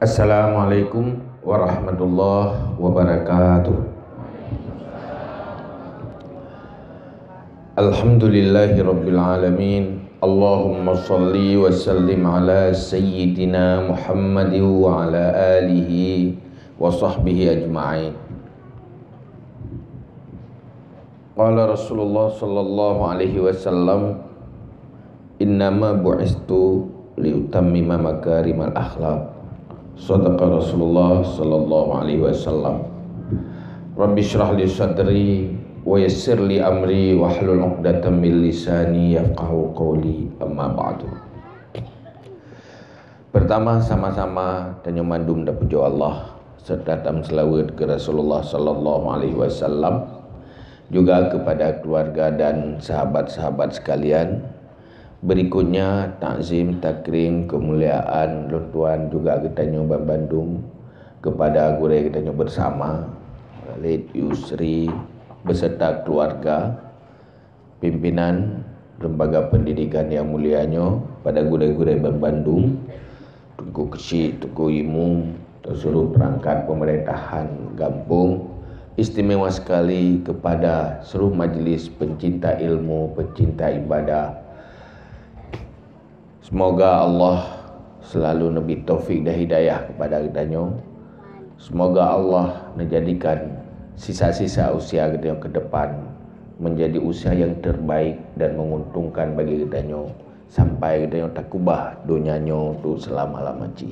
Assalamualaikum warahmatullahi wabarakatuh. Alhamdulillahi rabbil alamin. Allahumma salli wa sallim ala sayyidina Muhammad wa ala alihi wa sahbihi ajma'in. Qala Rasulullah sallallahu alaihi wasallam, innama bu'istu liutammima makarimal akhlaq. Sadaqa Rasulullah sallallahu alaihi wasallam. Rabbi shrah li sadri wa yassir li amri wa hlul 'uqdatam min lisani yafqahu qawli, amma ba'du. Pertama, sama-sama tanya mandum dan puja Allah serta tam selawat ke Rasulullah sallallahu alaihi wasallam, juga kepada keluarga dan sahabat-sahabat sekalian. Berikutnya takzim, takrim, kemuliaan, luntuan juga kita nyoba Bandung kepada guru kita nyoba bersama Lid Yusri beserta keluarga, pimpinan lembaga pendidikan yang mulianya pada guru-guru Bandung, Tuku Kecil, Tuku Imum, seluruh perangkat pemerintahan kampung. Istimewa sekali kepada seluruh majlis pencinta ilmu, pencinta ibadah. Semoga Allah selalu nabi taufik dan hidayah kepada kita. Semoga Allah menjadikan sisa-sisa usia kita ke depan menjadi usia yang terbaik dan menguntungkan bagi kita sampai kita takubah dunianya tu selama-lamanya.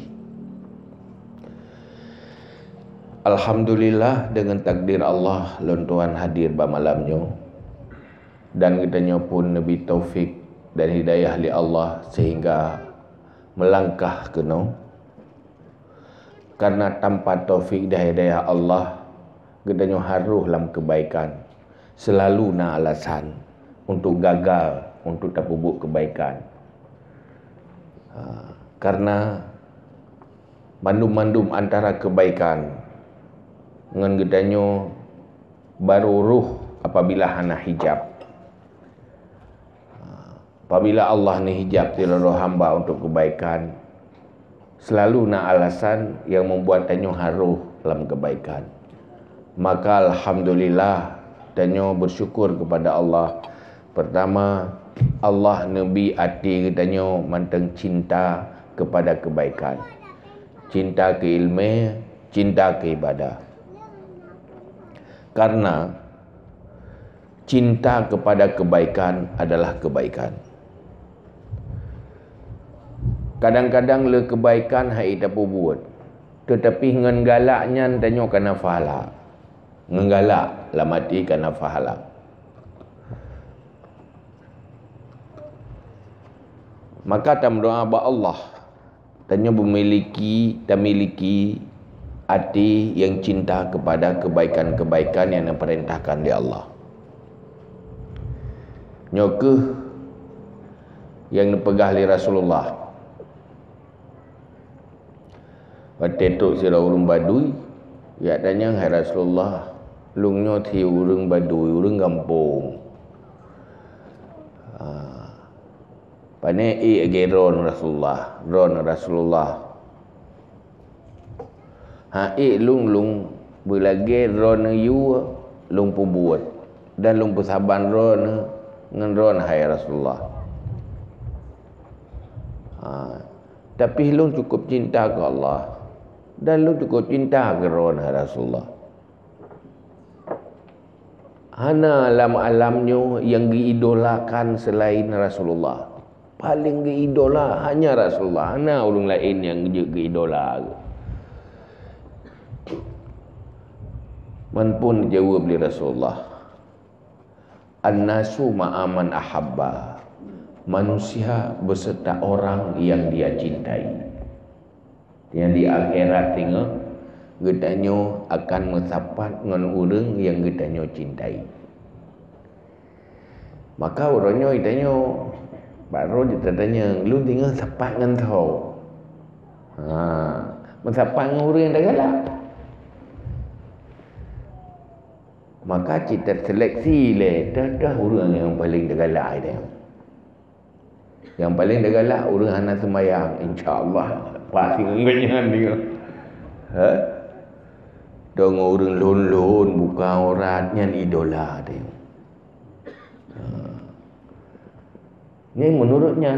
Alhamdulillah dengan takdir Allah lontuan hadir pada malamnya, dan kita pun nabi taufik dan hidayah li Allah sehingga melangkah kena. Karena tanpa taufik dan hidayah Allah, kita harus dalam kebaikan, selalu na alasan untuk gagal, untuk tak pubuk kebaikan. Karena mandum-mandum antara kebaikan dengan gedanya baru ruh apabila hana hijab. Apabila Allah ni hijab tiada hamba untuk kebaikan, selalu na alasan yang membuat tanyo haruh dalam kebaikan. Maka alhamdulillah tanyo bersyukur kepada Allah. Pertama, Allah nabi hati tanyo manteng cinta kepada kebaikan, cinta ke ilmu, cinta ke ibadah. Karena cinta kepada kebaikan adalah kebaikan. Kadang-kadang le kebaikan hai tak buat, tetapi ngan galaknya tanyo kana pahala. Ngalak la mati kana pahala. Maka tam doa ba Allah tanyo memiliki hati yang cinta kepada kebaikan-kebaikan yang diperintahkan oleh Allah. Nyokeh yang dipegah oleh Rasulullah. Waktu tu sira urang Baduy, ya tanya hai Rasulullah, lungnya thi urang Baduy, urang kampung. Pane ron Rasulullah. Lung belage ron you lung pu buat dan lung pu saban ron ngan ron hai Rasulullah. Tapi lung cukup cinta ke Allah dan lung cukup cinta ke ron hai Rasulullah. Hana alam-alamnya yang diidolakan selain Rasulullah. Paling diidola hanya Rasulullah. Hana orang lain yang diidola. Man pun jawab li Rasulullah, an-nasu ma'aman ahabba. Manusia beserta orang yang dia cintai. Yang di akhirat tengok, getanyo akan mensapat dengan orang yang getanyo cintai. Maka orangnya getanyo baru dia tanya, lu tinggal sapat dengan kau. Mensapat dengan orang yang dah galak. Maka kita seleksi dah orang yang paling galak dia. Yang paling galak orang anak sembahyang, insya-Allah pasti ngengnya dia. Ha? Dong orang lon-lon bukan orang yang idola dia. Ini menurutnya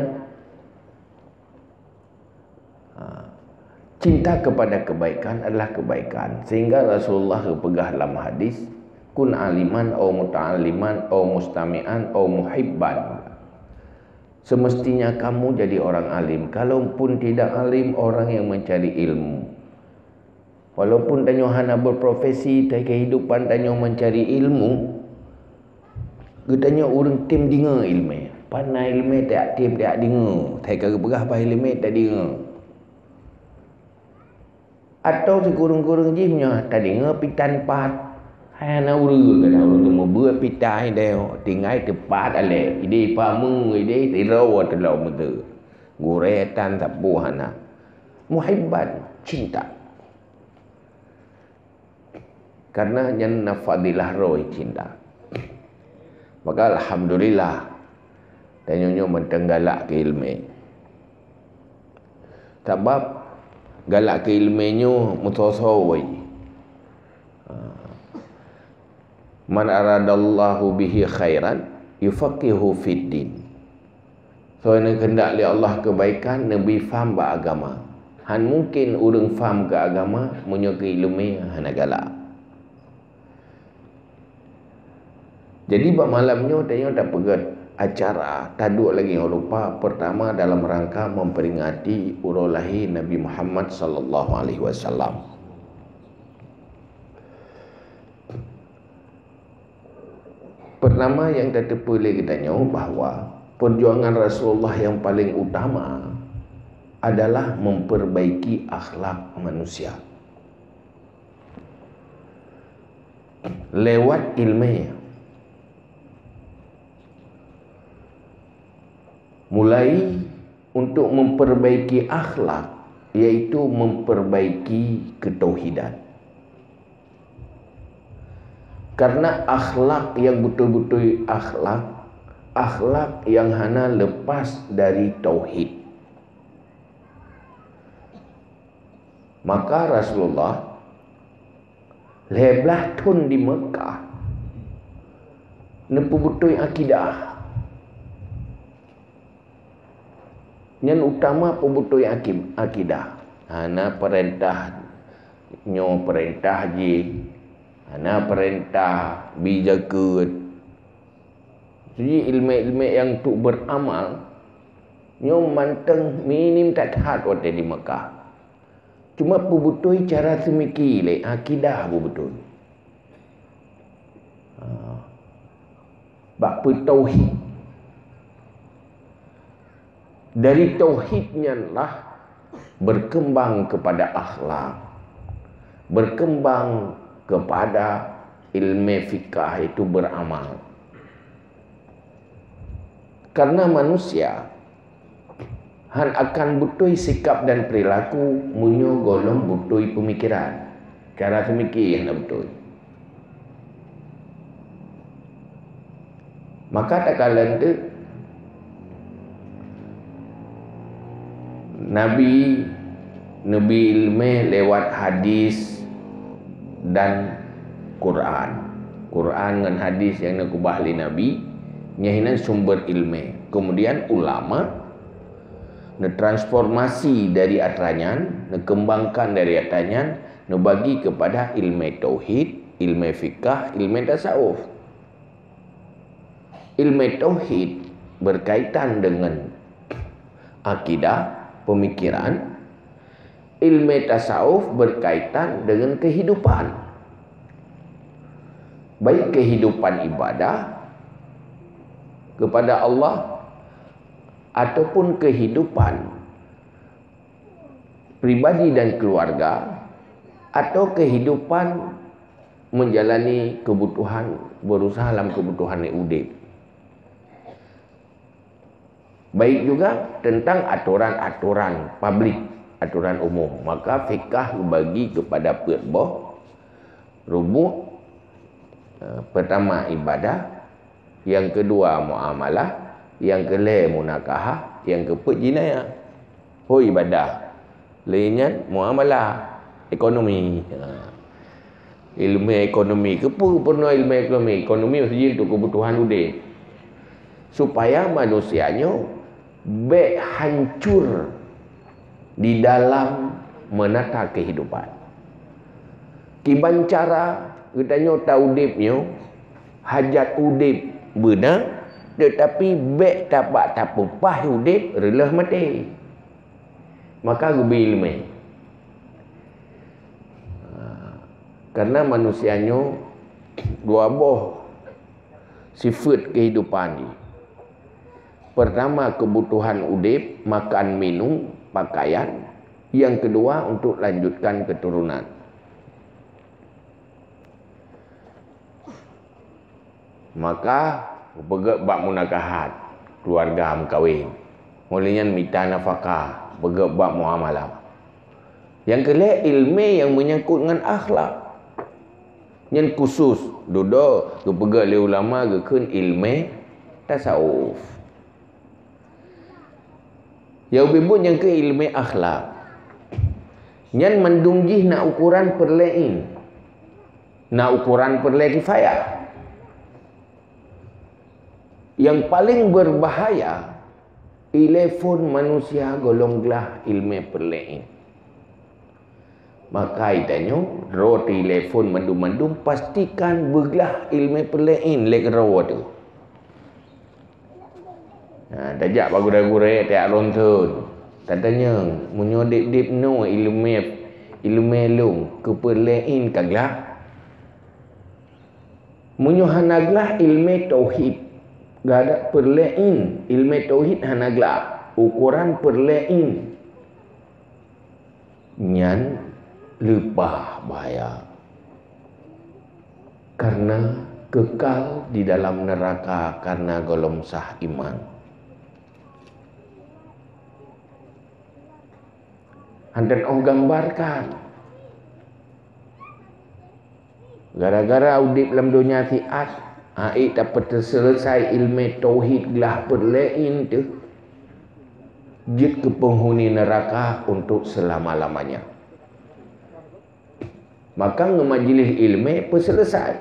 cinta kepada kebaikan adalah kebaikan, sehingga Rasulullah pegah dalam hadis, kun aliman au muta'alliman au mustami'an au muhibban. Semestinya kamu jadi orang alim, kalaupun tidak alim, orang yang mencari ilmu. Walaupun tanyo hana berprofesi, tapi kehidupan tanyo mencari ilmu, katanya orang tim dengar ilmu. Pandai ilmu tak tim tak dengar. Tai kagak berah apa ilmu tak dengar. Atau sekurang-kurang je punya tak dengar pitan pat. Hai ana uru kata orang tu mau buat pitai dia tinggal tepat ale. Ide pamu ide tirau telau mutu. Guretan sapu hana. Muhibban, cinta. Karena yang nafadilah roh cinta. Maka alhamdulillah tanyonyo mentenggalak ke ilmu. Sebab galak ke ilmunyo mutosawai. Man aradallahu bihi khairan yufaqihu fid din. So yang hendak li Allah kebaikan, Nabi faham ba agama. Han mungkin urang faham ke agama, munyo ke ilmu hana galak. Jadi bab malamnya tanya tak pegat acara taduk lagi yang lupa. Pertama dalam rangka memperingati urus lahir Nabi Muhammad sallallahu alaihi wasallam. Pertama yang tak boleh kita tanya bahawa perjuangan Rasulullah yang paling utama adalah memperbaiki akhlak manusia lewat ilmu. Mulai untuk memperbaiki akhlak, iaitu memperbaiki ketauhidan. Karena akhlak yang betul-betul akhlak yang hana lepas dari tauhid. Maka Rasulullah leblah tun di Mekah nepu betul akidah. Yang utama pembutuh akidah. Hana perintah je. Hana perintah bijakut. Jadi ilmu-ilmu yang tu beramal nyo manteng minim tak tahat waktu di Mekah. Cuma pembutuh cara semikir akidah betul. Bab tauhid. Dari tauhidnya lah berkembang kepada akhlak, berkembang kepada ilmu fikah itu beramal. Karena manusia akan butuh sikap dan perilaku munyo golong butuh pemikiran, cara semikir yang betul. Maka tak kala itu Nabi ilmu lewat hadis dan Quran. Quran dengan hadis yang nak kubahli Nabi nyahinan sumber ilmu. Kemudian ulama transformasi dari atanyan, kembangkan dari atanyan, bagi kepada ilmu tauhid, ilmu fikah, ilmu tasawuf. Ilmu tauhid berkaitan dengan akidah, pemikiran. Ilmu tasawuf berkaitan dengan kehidupan, baik kehidupan ibadah kepada Allah ataupun kehidupan pribadi dan keluarga, atau kehidupan menjalani kebutuhan, berusaha dalam kebutuhan hidup. Baik juga tentang aturan-aturan publik, aturan umum. Maka fikah bagi kepada perboh rubuh. Pertama ibadah, yang kedua muamalah, yang kelima munakahah, yang keempat jinayah. Ibadah lainnya muamalah. ekonomi. Ilmu ekonomi ke pun ilmu ekonomi mesti untuk kebutuhan udip. Supaya manusianya hancur di dalam menata kehidupan. Kiban cara katanya tahu udipnya hajat udip benar, tetapi tapak tapupah udip relah mati. Maka gubi ilmu. Karena manusianya dua buah sifat kehidupan ni. Pertama kebutuhan udip, makan, minum, pakaian. Yang kedua untuk lanjutkan keturunan. Maka begak bak munakahat, keluarga mengkawin. Mulanya minta nafkah, begak bak muamalah. Yang kedua ilmu yang menyangkut dengan akhlak. Yang khusus duduk ke pegak le ulama ke kun ilmu tasawuf. Yang bibut yang ke ilmu akhlak. Yang mendungjih nak ukuran perlain. Nak ukuran perlain kifayah. Yang paling berbahaya telefon manusia golonglah ilmu perlain. Maka itanya ro telefon mendum-mendum pastikan bergelah ilmu perlain lek ro tu. Dajak bagure-gure tak lontun. Katanya munyo dip-dip no ilmu long ke perlain kaglah. Munyo hanaglah ilmu tauhid. Gada perlain ilmu tauhid hanaglah ukuran perlain. Nyan lebah bahaya. Karena kekal di dalam neraka karena golong sah iman. Hantar gambarkan. Gara-gara audit dalam dunia fiat, tak terselesai ilmu tauhid gelah perlain tu. Jid ke penghuni neraka untuk selama-lamanya. Maka majlis ilmu selesai.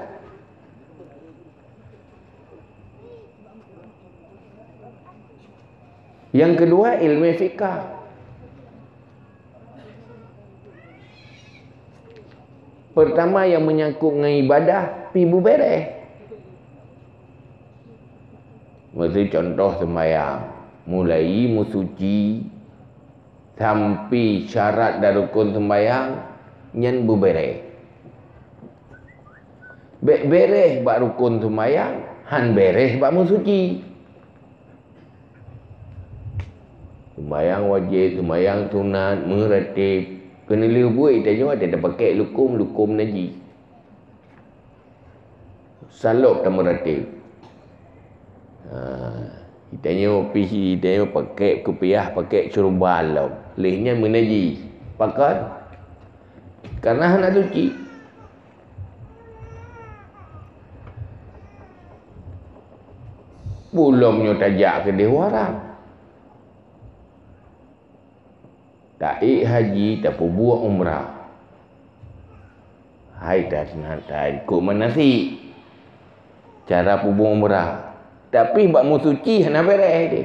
Yang kedua ilmu fikah. Pertama yang menyangkut dengan ibadah, pibu bereh. Mesti contoh sembahyang, mulai musuci sampai syarat dan rukun sembahyang nyen bereh. Bereh bak rukun sembahyang, han bereh bak musuci. Sembahyang wajib, sembahyang sunat, meratib. Kena liu buat tanya ada pakai lukum naji. Salok tak meratib. Tanya pihi, tanya pakai kupiah, pakai curubal lah. Lehnya menaji. Pakai. Karena nak suci. Belumnya tajak ke dewaran. Tak haji, tak buat umrah. Hai tak ikut manasik. Cara buat umrah. Tapi bak musuci hana bereh dia.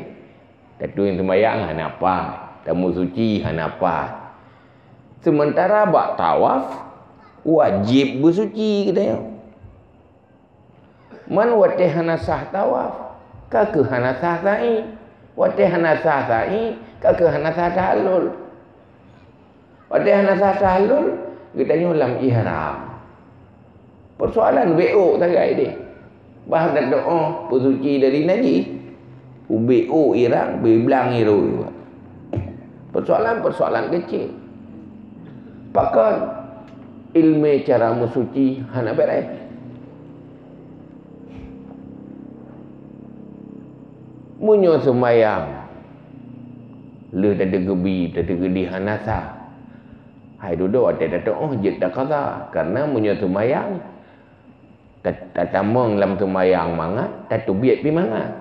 Tak tu yang sembahyang hana apa. Tak musuci hana apa. Sementara bak tawaf wajib bersuci kita. Man watih hana sah tawaf. Kake hana sah sa'i. Watih hana sah sa'i. Kake hana sah tahlul. Pada hana tahlul kita nyulam ihram. Persoalan BO sagai dia. Bah dak doa bersuci dari najis. BO ihram belang iru. Persoalan kecil. Pakai ilmu cara bersuci hana beres. Munyo sembayang. Le dak gebi, dak gedi hana sah. Hai duduk ada doa je tak kata karena punya sembahyang tak tamang dalam sembahyang mangat tak tubiat pi mangat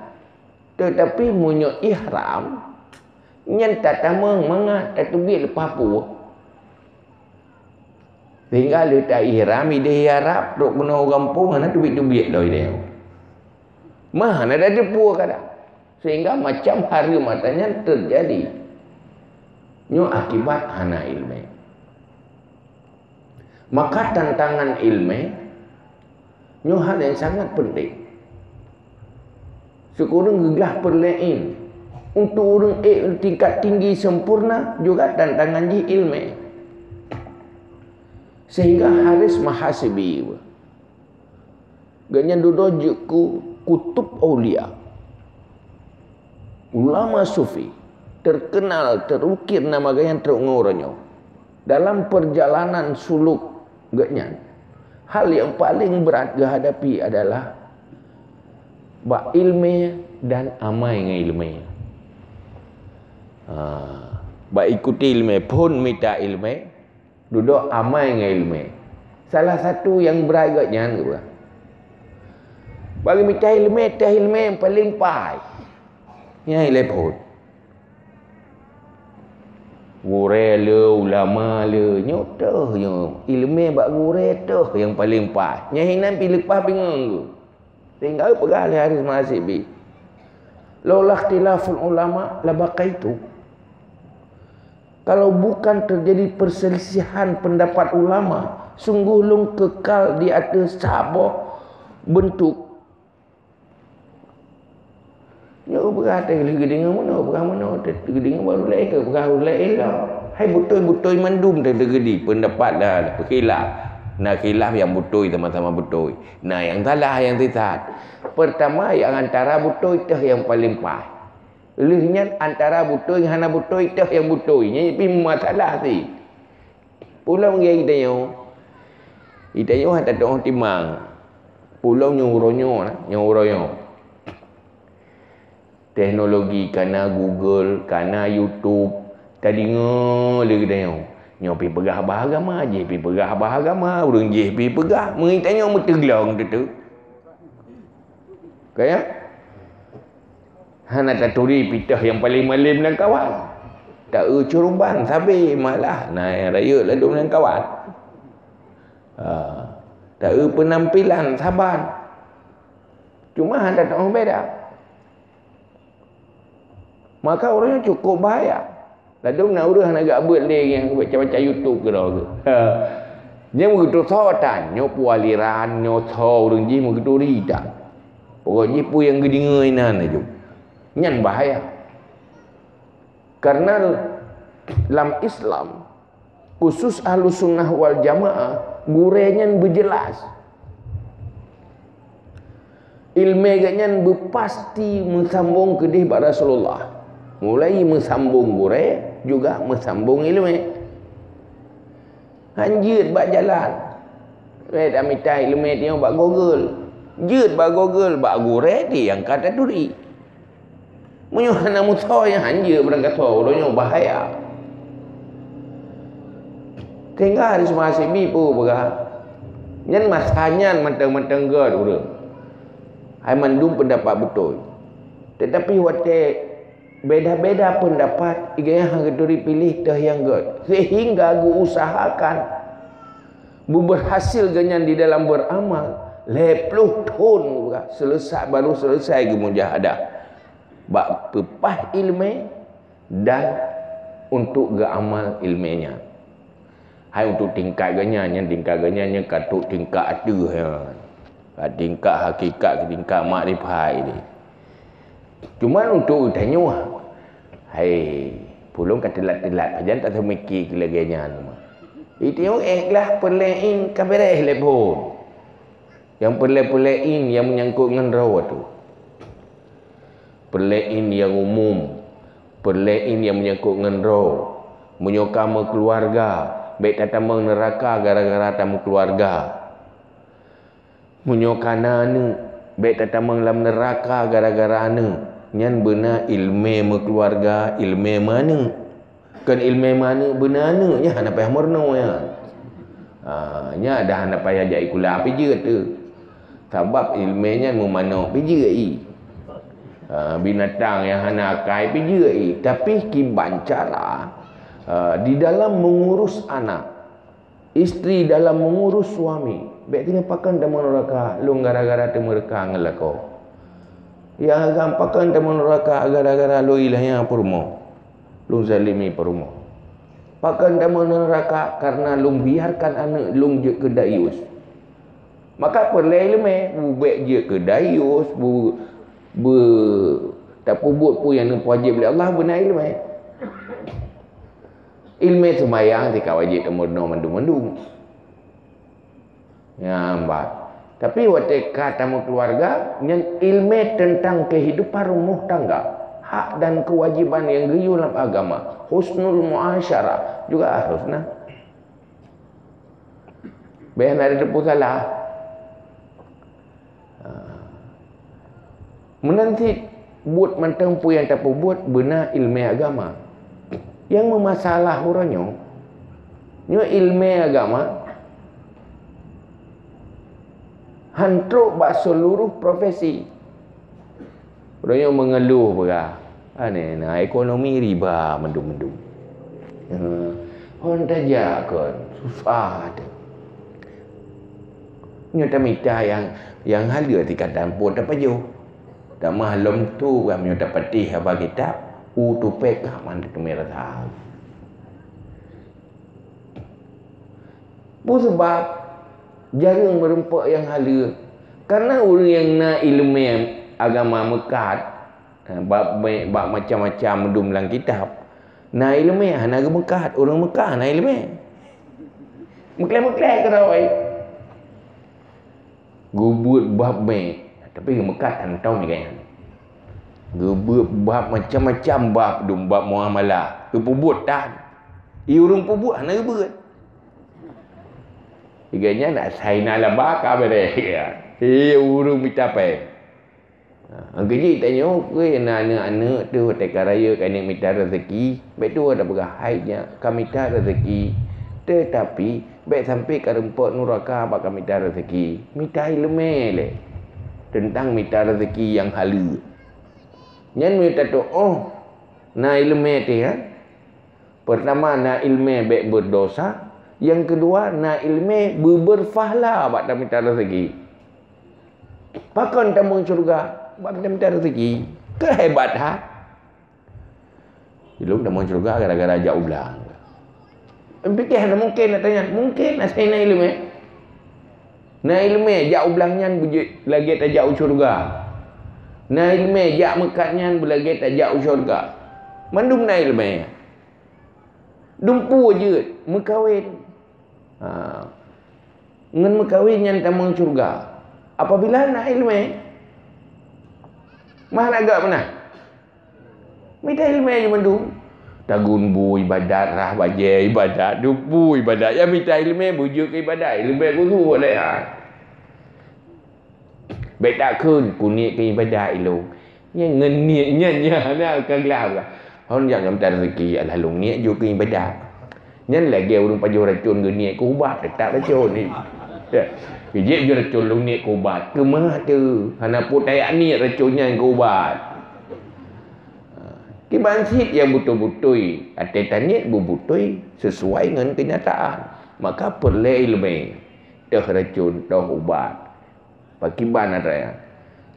tetapi punya ihram nyen tak tamang mangat tak tubiat lepas pu Sehingga dia tak ihram, dia harap duk guna orang pun mana duit-duit dah dia. Mana ada pun kadang. Sehingga macam hari matanya terjadi. Nyo akibat hana ilmu. Maka tantangan ilmu nyo hal yang sangat penting. Sekurang gegah perlain untuk orang tingkat tinggi sempurna juga tantangan di ilmu. Sehingga harus mahasibi. Ganyan duduk kutub aulia. Ulama sufi terkenal, terukir nama ganyan terungurnya. Dalam perjalanan suluk ganyan. Hal yang paling berat dihadapi adalah bak ilmu dan amai dengan ilmu. Bak ikuti ilmu pun minta ilmu. Duduk amai dengan ilmu. Salah satu yang beragaknya juga. Bagi minta ilmu, teh ilmu yang paling pai. Yang ilepun. Gure le, ulama le, nyotah yang ilmu bak gure tuh yang paling pai. Yang hinan pilih lepas bingung tu. Sehingga pegah hari mahasibi. Laulah ikhtilaful ulama la baqaitu. Kalau bukan terjadi perselisihan pendapat ulama, sungguh long kekal di atas sabah bentuk. Nyo berkata lagi dengan mana, dengan baru lain ke, baru lain lah. Hai betul-betul mandum terjadi pendapat dah berkhilaf. Nah khilaf yang betul sama-sama betul. Nah yang salah yang tidak. Pertama yang antara betul itu yang paling pas. Lehnya antara betul dengan hana betul itu yang betul. Ini masalah si. Pulau yang kita ada orang timang. Pulau nyuruhnya. Teknologi karena Google, karena YouTube. Tadi ngol kita nyopi pegah bahagama, JP pegah bahagama, urang JP pegah. Mengingatnya meteglong tu. Kayak hana taturi pitah yang paling malim dan kawan. Tak curumban sabi malah naik raya lah duk dengan kawan. Tak penampilan saban. Cuma hana tak orang beda. Maka orangnya cukup bahaya. Lalu nak urus nak agak buat lagi yang macam-macam YouTube ke dah ke. Yang begitu sotan, nyopu aliran, nyoto orang ji begitu rida. Pokoknya pu yang gedingai nan aja. Nyan bahaya. Karena dalam Islam khusus Ahlus Sunnah wal Jamaah gurenya berjelas. Ilmu ganyan berpasti mensambung ke dih Rasulullah. Mulai mensambung gure juga mensambung ilmu. Hanjut bak jalan. Dah minta ilmu dia bak Google. Jut bak Google bak gure dia yang kata duri. Menyuhana musuh yang hanjut berangkat orangnya bahaya. Tinggal harus masih bipu berah. Nyan masanya mentang-mentang god urang. Hai mandum pendapat betul. Tetapi wate beda-beda pendapat igaya hang duri pilih teh yang god. Sehingga gu usahakan berhasil ganyan di dalam beramal 20 tahun selesai baru selesai gu mujahadah. Bak pepah ilmu dan untuk ga amal ilmunya. Hai untuk tingkat ganyan katuk tingkat ada ya. Tingkat hakikat ke tingkat makrifat ini. Cuma untuk tanya hai pulung kat telat-telat jangan tak semikir kelaganya itu yang ikhlas perlain kabareh lepon. Yang perlain yang menyangkut dengan rawa tu. Perlain yang umum, perlain yang menyangkut dengan rawa, menyokama keluarga, baik tatamang neraka gara-gara tamu keluarga. Munyokana anu baik tatamang dalam neraka gara-gara anu nyan benar ilmu keluarga ilmu mana kan ilmu mana benar anu nya hana payah morno ya nya dah hana payah jai kula api je tu sebab ilmunya memano pi je binatang yang hana akai pi je tapi kiban cara di dalam mengurus anak isteri dalam mengurus suami. Baik tinggal pakan dan neraka, lu gara-gara temu mereka ngelako. Ya agam pakan dan neraka gara-gara lu ilahnya perumo. Lu zalimi perumo. Pakan dan neraka karena lu biarkan anak lu je ke dayus. Maka perlu ilmu buat je ke dayus, tak pubut pun yang wajib oleh Allah benar ilmu. Ilmu sembahyang tika wajib temurno mendung-mendung. Ya mbak. Tapi waktu katamu keluarga yang ilmu tentang kehidupan rumah tangga, hak dan kewajiban yang gayul dalam agama, husnul muasyarah juga harusnya. Bayan ada depu salah. Menanti buat mentempu yang tak buat benar ilmu agama. Yang memasalah orangnya, nyo ilmu agama hantruk bak seluruh profesi. Orangnya mengeluh berah. Nah, ekonomi riba mendung-mendung. Orang tajak kan, susah ada. Nyo tak minta yang halia tika tampur tak paju. Tak mahlum tu kami tak patih apa kitab. Tu pekah mana tu merah tahu. Pun sebab jarang merempak yang hala. Karena orang yang nak ilmu agama Mekah, bab macam-macam mendum dalam kitab. Nak ilmu nak ke Mekah, orang Mekah nak ilmu. Meklah-meklah ke rawai. Gubut bab tapi ke Mekah tak tahu ni kan. Gebut bab macam-macam bab bab muamalah. Kepubut dah. Urung pubut nak gebut. Iganya nak saina la baka bere. Urung minta apa? Gaji tanya ke anak-anak tu tekar raya kan minta rezeki. Baik tu ada berhaidnya kami minta rezeki. Tetapi baik sampai ke rempok neraka bak kami minta rezeki. Minta ilmu le. Tentang minta rezeki yang halal. Yang minta tu, na ilmu tu kan. Pertama, na ilmu baik berdosa. Yang kedua, na ilmu berfahla buat minta rezeki. Pakan tamu syurga buat minta rezeki. Kehebat ha. Belum tamu syurga gara-gara jauh belang. Fikir ada mungkin nak tanya, mungkin nak saya na ilmu. Na ilmu jauh belangnya lagi tak jauh syurga. Na ilmu jak mekatnya belagi tak jauh syurga. Mandum na ilmu. Dumpu je mekawin. Ngan mekawin yang tamang syurga. Apabila na ilmu, mah nak agak mana? Minta ilmu je mandum. Tagun bu ibadat rah baje ibadat, dumpu ibadat. Ya minta ilmu bujuk ke ibadat. Ilmu aku tu boleh ha. Baik tak kun kunik ke ibadah ilu. Yang ngeniatnya nak kegelar. Orang yang minta rezeki alhalung niat juga ke ibadah. Nyan lagi orang paju racun ke niat ke ubat tak racun ni. Bijik je racun lu niat ke ubat. Ke mah tu. Hana pun tayak niat racunnya ke ubat. Kibansit yang betul-betul atetan niat betul sesuai dengan kenyataan. Maka perlu ilmu. Dah racun, dah ubat. Pakiban ada ya.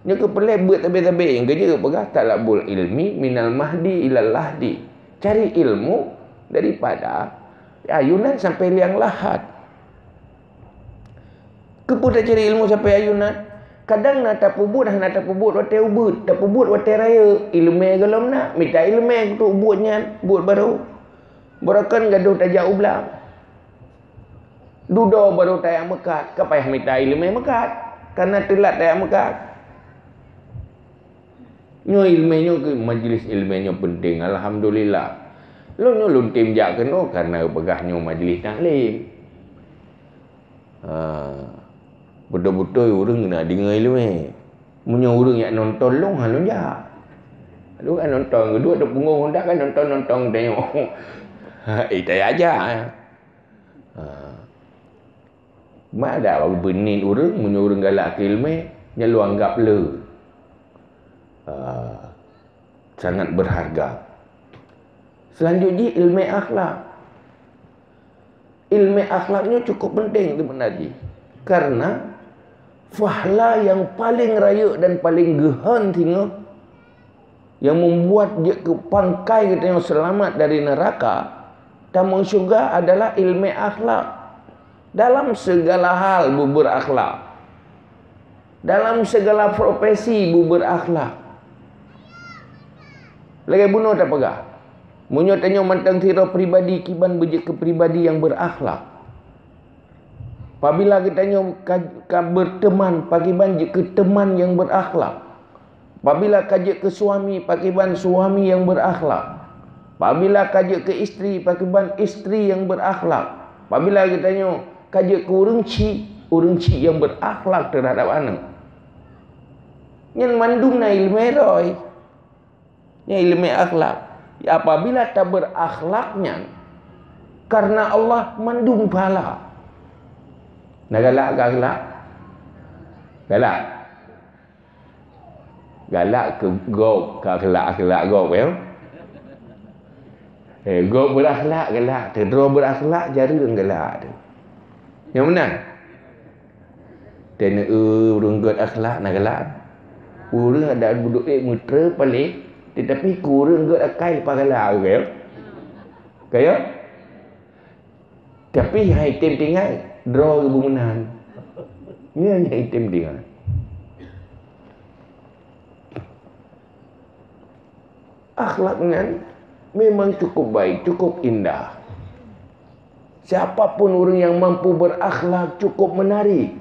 Nya ke pelai buat tabe-tabe yang kerja pegah talabul ilmi minal mahdi ilal lahdi. Cari ilmu daripada ayunan sampai liang lahat. Kepudah cari ilmu sampai ayunan. Kadang nak tak pubut wate ubut, tak pubut wate raya. Ilmu gelom nak, minta ilmu tu ubutnya, buat baru. Berakan gaduh tajak ublang. Dudo baru tayak mekat, kapayah minta ilmu mekat. Karena telat tayak mekat. Nyo ilmunya ke majlis ilmunya penting, alhamdulillah. Lo nyo luntim jak kena karena pegahnya majlis taklim. Betul-betul orang nak dengar ilmu. Punya orang yang nonton long halun jak. Lu kan nonton, kedua ada punggung hendak kan nonton tengok. Tak aja. Mak ada benih orang, punya orang galak ke ilmu, nya lu anggap le. Sangat berharga. Selanjutnya ilmu akhlak. ilmu akhlaknya cukup penting tu Nabi. Karena fahla yang paling raya dan paling gehan tinggal, yang membuat dia ke pangkai kita yang selamat dari neraka dan syurga adalah ilmu akhlak. Dalam segala hal berakhlak, dalam segala profesi berakhlak. Lagi bunuh tak pegah. Munyo tanya mantang tira pribadi kiban bejek ke pribadi yang berakhlak. Apabila kita tanya berteman pakiban je ke teman yang berakhlak. Apabila kajak ke suami pakiban suami yang berakhlak. Apabila kajak ke isteri pakiban isteri yang berakhlak. Apabila kita tanya kajak ke urungci yang berakhlak terhadap anak. Yang mandum na ilmu roy. Yang ilmu akhlak. Apabila tak berakhlaknya karena Allah mandum pahala. Nak galak ke akhlak? Galak. Galak ke gop ke akhlak gop ya. Gop berakhlak galak, terdua berakhlak jarang galak tu. Yang mana? Dan urang god akhlak nak galak. Urang ada duduk mutra paling tetapi kurang god akai lepas galak ke. Kaya? Tapi hai tim tinggal draw kebumenan. Ini hanya item dia. Akhlaknya memang cukup baik, cukup indah. Siapapun orang yang mampu berakhlak cukup menarik.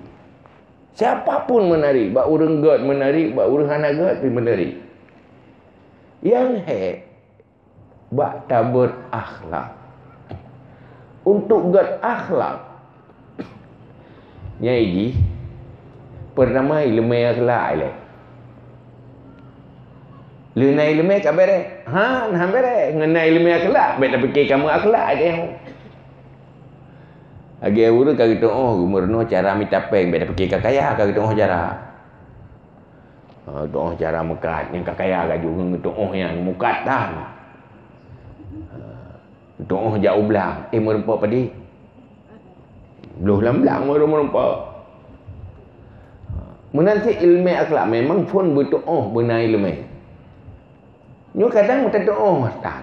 Siapapun menarik. Bak orang God menarik, bak orang anak God pun menarik. Yang bak tak berakhlak. Untuk God akhlak Nyai pertama ilmu akhlak ile. Luna ilmu ka bere. Nah bere ngena ilmu akhlak, bet tak fikir kamu akhlak dia. Agi urus ka gitu gumurno cara minta peng, bet tak fikir ka kaya ka gitu cara. Doa cara mekat yang ka kaya ka juga doa yang mukat dah. Doa jauh belang, merempak padi. Beluh lam-lam merempak. Menanti ilmu akhlak memang pun berdoa benar ilmu. Nyo kadang kita doa tak.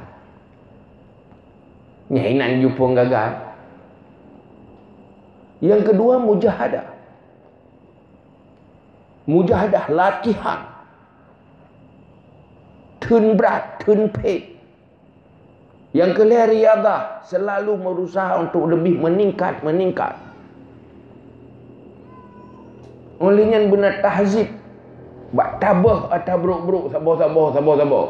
Nyai nak jumpa gagal. Yang kedua mujahadah. Mujahadah latihan. Tun berat, tun pek. Yang kelima riadah, selalu berusaha untuk lebih meningkat. Olehnya benar tahzib. Bak tabah atau buruk-buruk, sabar.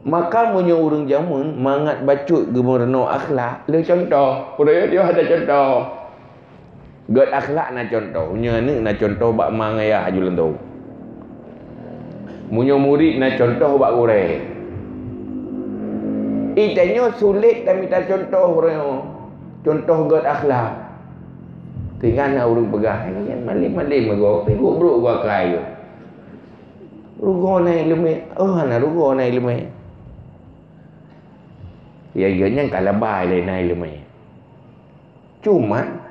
Maka punya orang jamun mangat bacut gemerno akhlak. Le contoh, pura dia ada contoh. God akhlak na contoh. Punya anak na contoh bak mang ayah julan tu. Punya murid na contoh bak urek. Itanya sulit tapi tak contoh orang. Contoh God akhlak. Tinggal nak urung pegang yang malim-malim go, pergi bro go kai. Rugo naik lemai. Nak rugo naik lemai. Ya yang kalabai le naik lemai. Cuma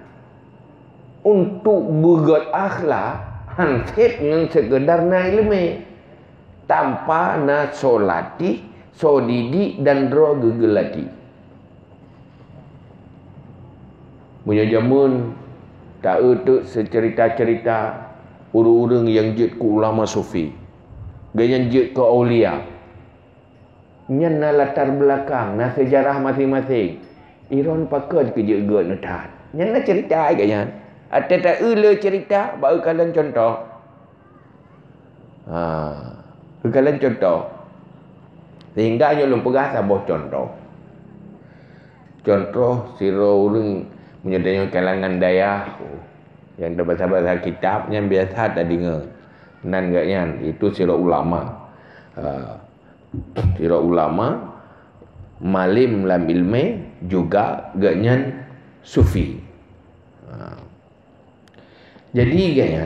untuk berbuat akhlak hansip dengan sekedar naik lemai tanpa na solati, sodidi dan roh gegelati. Punya jamun tak ada secerita-cerita orang-orang yang jid ke ulama sufi. Yang jid ke awliya. Yang na latar belakang, na sejarah masing-masing. Iron pakai kerja gak netat. Yang na cerita agaknya. Ada tak ada cerita, baru kalian contoh. Kalian contoh. Sehingga nyolong pegah sabah contoh. Contoh siro orang menyedanya kalangan daya yang bahasa-bahasa kitab yang biasa tak dengar nan gaknya itu sirah ulama malim lam ilmi juga gaknya sufi. Jadi gaknya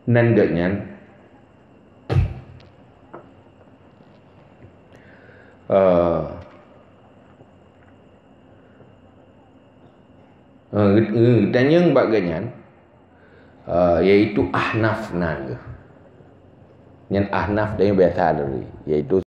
nan gaknya Tanya baganyan iaitu ahnaf nan. Yang ahnaf dia biasa dari iaitu